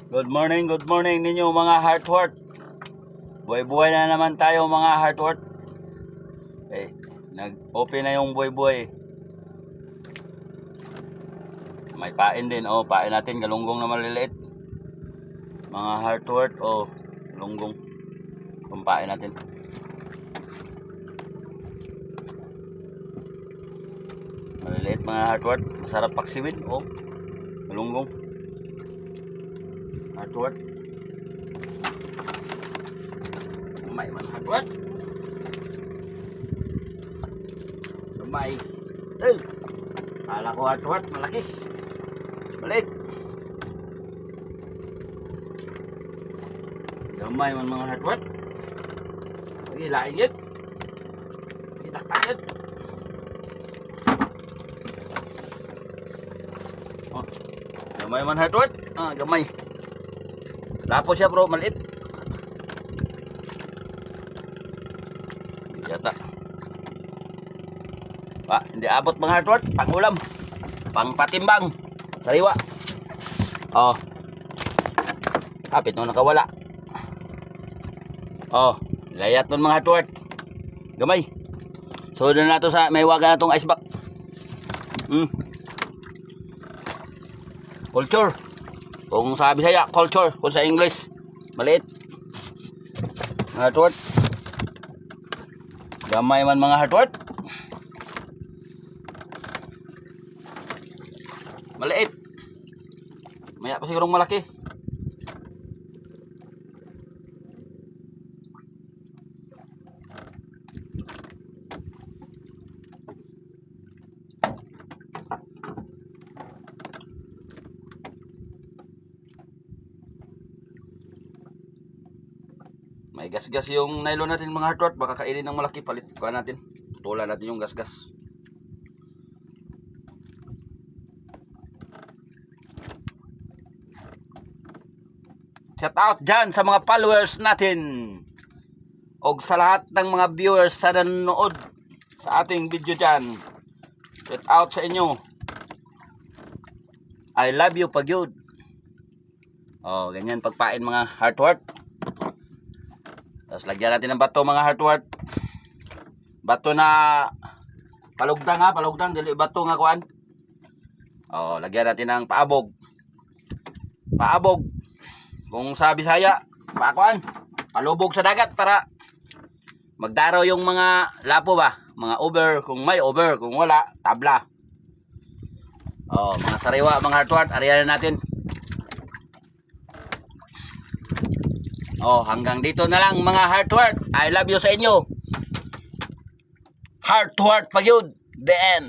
Good morning ninyo mga heartwork. Buhay-buhay na naman tayo mga heartwork. Nag-open na yung buhay-buhay. May pain din, pain natin, galunggong na maliliit. Mga heartwork, galunggong. Pampain natin. Maliliit mga heartwork, masarap paksiwin, galunggong. Heartwork. May man heartwork. Lumay. Kala ko heartwork, malaki. Balik. Gamay man mga heartwork. Lagi lain yun. Itaktak yun. Gamay man heartwork. Gamay. Lapo siya bro, maliit. Yata. Hindi abot mga heartwork. Pangulam. Pangpatimbang. Sariwa. Kapit nung nakawala. Layat nun mga heartwork. Gamay. So doon na to sa may waga na tong ice pack. Culture. Kung sa Bisaya, culture. Kung sa English, maliit. Heartwork. Gamay man mga heartwork. Maliit. Maya pa sigurong malaki. May gas-gas yung nylon natin mga heartwork. Baka kainin ng malaki. Palit ko natin. Tutulan natin yung gas-gas. Shout out dyan sa mga followers natin. O sa lahat ng mga viewers sa nanonood sa ating video dyan. Shout out sa inyo. I love you pagyud. Ganyan pagpain mga heartwork. Tapos lagyan natin ng bato mga heartwork. Bato na palugdang palugdang. Dili bato nga kuan. Lagyan natin ng paabog. Paabog. Kung sa Bisaya, pakuan. Palubog sa dagat para magdaraw yung mga lapo ba. Mga over. Kung may over. Kung wala, tabla. Mga sariwa mga heartwork. Ariyan natin. Hanggang dito na lang mga heartwork. I love you sa inyo. Heartwork pa yun. The end.